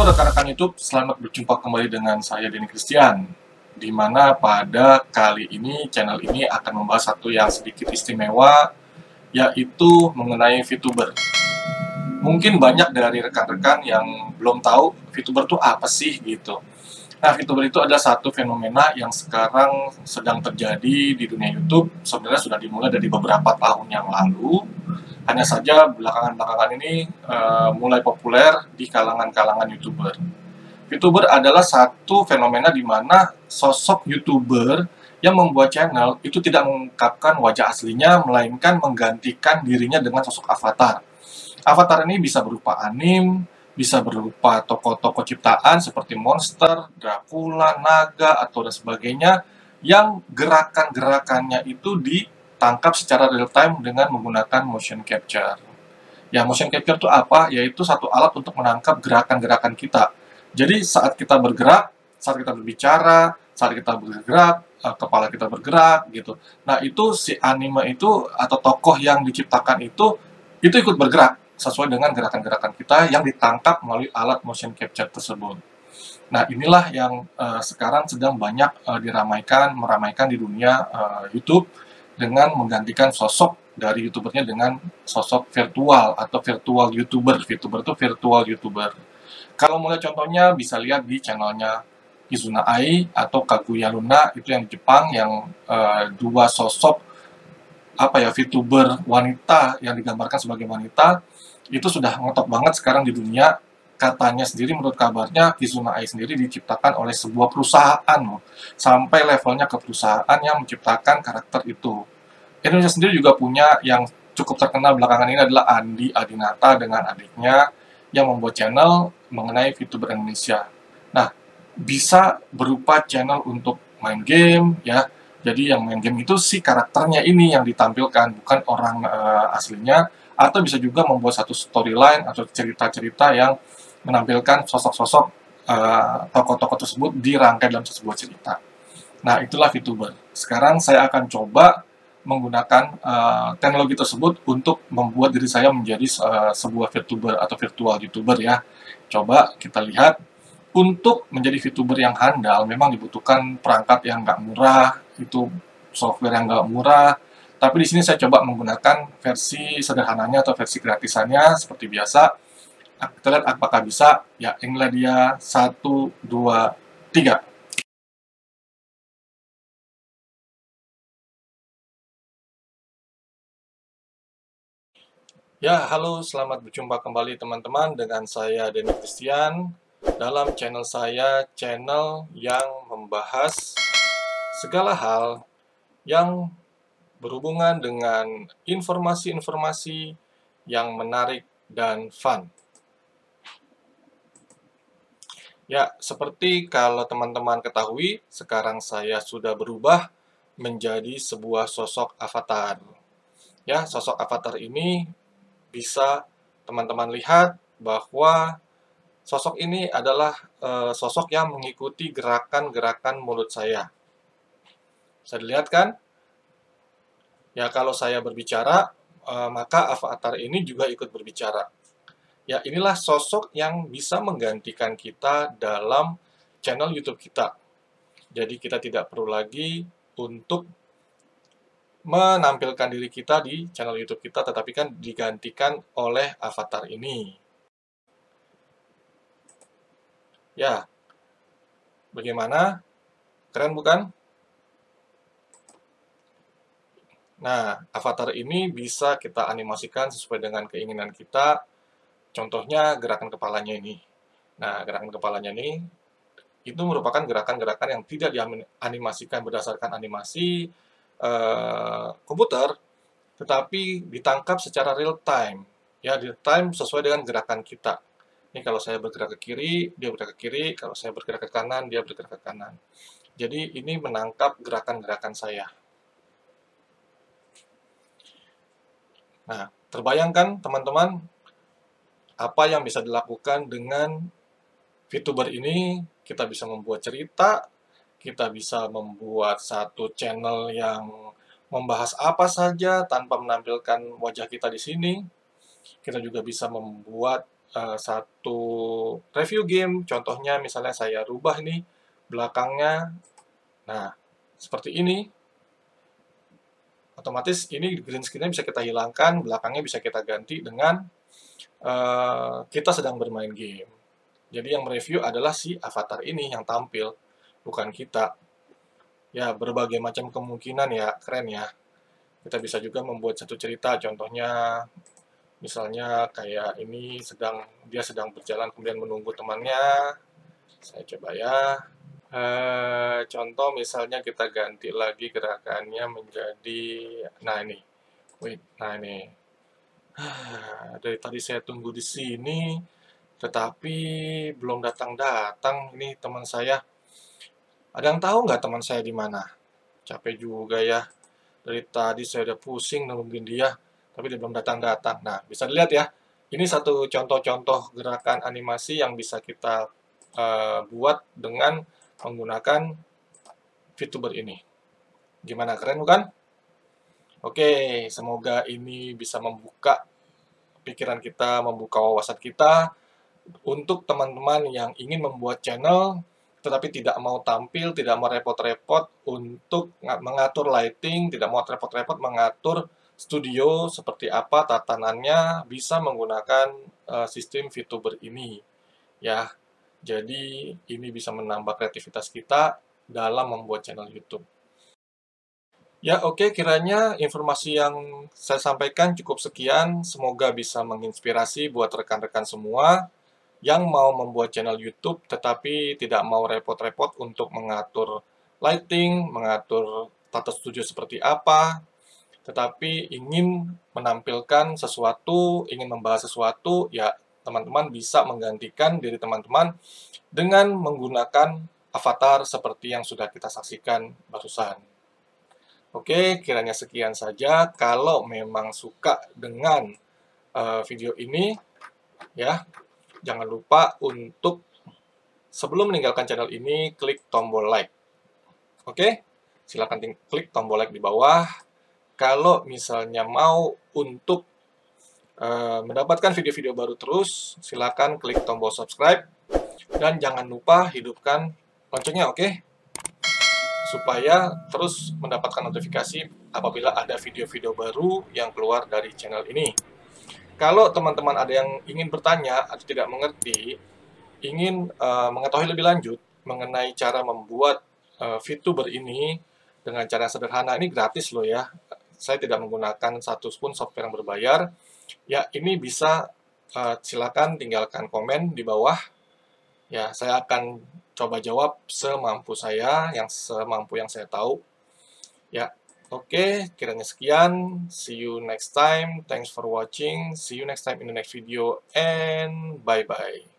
Halo rekan-rekan YouTube, selamat berjumpa kembali dengan saya Denny Christian. Di mana pada kali ini channel ini akan membahas satu yang sedikit istimewa, yaitu mengenai VTuber. Mungkin banyak dari rekan-rekan yang belum tahu VTuber itu apa sih gitu. Nah, VTuber itu adalah satu fenomena yang sekarang sedang terjadi di dunia YouTube. Sebenarnya sudah dimulai dari beberapa tahun yang lalu. Hanya saja belakangan-belakangan ini mulai populer di kalangan-kalangan YouTuber. VTuber adalah satu fenomena di mana sosok YouTuber yang membuat channel itu tidak mengungkapkan wajah aslinya, melainkan menggantikan dirinya dengan sosok avatar. Avatar ini bisa berupa anime, bisa berupa tokoh-tokoh ciptaan seperti monster, Dracula, naga, atau dan sebagainya, yang gerakan-gerakannya itu ditangkap secara real time dengan menggunakan motion capture. Ya, motion capture itu apa? Yaitu satu alat untuk menangkap gerakan-gerakan kita. Jadi saat kita bergerak, saat kita berbicara, saat kita bergerak, kepala kita bergerak gitu. Nah, itu si anime itu atau tokoh yang diciptakan itu ikut bergerak sesuai dengan gerakan-gerakan kita yang ditangkap melalui alat motion capture tersebut. Nah, inilah yang sekarang sedang banyak meramaikan di dunia YouTube dengan menggantikan sosok dari YouTubernya dengan sosok virtual atau virtual YouTuber. VTuber itu virtual YouTuber. Kalau mulai contohnya bisa lihat di channelnya Izuna Ai atau Kaguya Luna, itu yang di Jepang, yang dua sosok VTuber wanita yang digambarkan sebagai wanita itu sudah ngetop banget sekarang di dunia. Katanya sendiri, menurut kabarnya, Izuna Ai sendiri diciptakan oleh sebuah perusahaan, sampai levelnya ke perusahaan yang menciptakan karakter itu. Indonesia sendiri juga punya yang cukup terkenal belakangan ini adalah Andi Adinata dengan adiknya yang membuat channel mengenai VTuber Indonesia. Nah, bisa berupa channel untuk main game, ya. Jadi yang main game itu si karakternya ini yang ditampilkan, bukan orang aslinya. Atau bisa juga membuat satu storyline atau cerita-cerita yang menampilkan sosok-sosok tokoh-tokoh tersebut dirangkai dalam sebuah cerita. Nah, itulah VTuber. Sekarang saya akan coba menggunakan teknologi tersebut untuk membuat diri saya menjadi sebuah VTuber atau virtual YouTuber, ya. Coba kita lihat. Untuk menjadi VTuber yang handal, memang dibutuhkan perangkat yang nggak murah, itu software yang nggak murah. Tapi di sini saya coba menggunakan versi sederhananya atau versi gratisannya seperti biasa. Kita lihat apakah bisa. Ya, inilah dia. 1, 2, 3. Ya, halo, selamat berjumpa kembali teman-teman dengan saya Denny Christian dalam channel saya, channel yang membahas segala hal yang berhubungan dengan informasi-informasi yang menarik dan fun. Ya, seperti kalau teman-teman ketahui, sekarang saya sudah berubah menjadi sebuah sosok avatar. Ya, sosok avatar ini bisa teman-teman lihat bahwa sosok ini adalah sosok yang mengikuti gerakan-gerakan mulut saya. Bisa dilihat kan? Ya, kalau saya berbicara, maka avatar ini juga ikut berbicara. Ya, inilah sosok yang bisa menggantikan kita dalam channel YouTube kita. Jadi kita tidak perlu lagi untuk menampilkan diri kita di channel YouTube kita, tetapi kan digantikan oleh avatar ini. Ya, bagaimana? Keren bukan? Nah, avatar ini bisa kita animasikan sesuai dengan keinginan kita. Contohnya gerakan kepalanya ini. Nah, gerakan kepalanya ini itu merupakan gerakan-gerakan yang tidak dianimasikan berdasarkan animasi komputer, tetapi ditangkap secara real time. Ya, real time sesuai dengan gerakan kita. Ini kalau saya bergerak ke kiri, dia bergerak ke kiri. Kalau saya bergerak ke kanan, dia bergerak ke kanan. Jadi ini menangkap gerakan-gerakan saya. Nah, terbayangkan teman-teman apa yang bisa dilakukan dengan VTuber ini. Kita bisa membuat cerita, kita bisa membuat satu channel yang membahas apa saja tanpa menampilkan wajah kita di sini. Kita juga bisa membuat satu review game, contohnya misalnya saya rubah nih belakangnya, nah seperti ini, otomatis ini green screen-nya bisa kita hilangkan, belakangnya bisa kita ganti dengan kita sedang bermain game. Jadi yang mereview adalah si avatar ini yang tampil, bukan kita. Ya, berbagai macam kemungkinan ya, keren ya. Kita bisa juga membuat satu cerita, contohnya misalnya kayak ini dia sedang berjalan kemudian menunggu temannya. Saya coba ya. Contoh misalnya kita ganti lagi gerakannya menjadi, nah ini, wait, nah ini. Dari tadi saya tunggu di sini, tetapi belum datang-datang. Ini teman saya. Ada yang tahu nggak teman saya di mana? Capek juga ya. Dari tadi saya udah pusing nungguin dia, tapi dia belum datang-datang. Nah, bisa dilihat ya. Ini satu contoh-contoh gerakan animasi yang bisa kita buat dengan menggunakan VTuber ini. Gimana, keren bukan? Oke, semoga ini bisa membuka pikiran kita, membuka wawasan kita untuk teman-teman yang ingin membuat channel tetapi tidak mau tampil, tidak mau repot-repot untuk mengatur lighting, tidak mau repot-repot mengatur studio seperti apa tatanannya, bisa menggunakan sistem VTuber ini. Ya, jadi ini bisa menambah kreativitas kita dalam membuat channel YouTube. Ya, oke, kiranya informasi yang saya sampaikan cukup sekian. Semoga bisa menginspirasi buat rekan-rekan semua yang mau membuat channel YouTube tetapi tidak mau repot-repot untuk mengatur lighting, mengatur tata studio seperti apa, tetapi ingin menampilkan sesuatu, ingin membahas sesuatu, ya teman-teman bisa menggantikan diri teman-teman dengan menggunakan avatar seperti yang sudah kita saksikan barusan. Oke, kiranya sekian saja. Kalau memang suka dengan video ini, ya, jangan lupa untuk sebelum meninggalkan channel ini, klik tombol like. Oke, silakan klik tombol like di bawah. Kalau misalnya mau untuk mendapatkan video-video baru terus, silakan klik tombol subscribe. Dan jangan lupa hidupkan loncengnya, oke? Supaya terus mendapatkan notifikasi apabila ada video-video baru yang keluar dari channel ini. Kalau teman-teman ada yang ingin bertanya atau tidak mengerti, ingin mengetahui lebih lanjut mengenai cara membuat VTuber ini dengan cara sederhana, ini gratis loh ya. Saya tidak menggunakan satu pun software yang berbayar. Ya, ini bisa silakan tinggalkan komen di bawah. Ya, saya akan coba jawab semampu yang saya tahu. Ya, oke, kiranya sekian. See you next time. Thanks for watching. See you next time in the next video and bye-bye.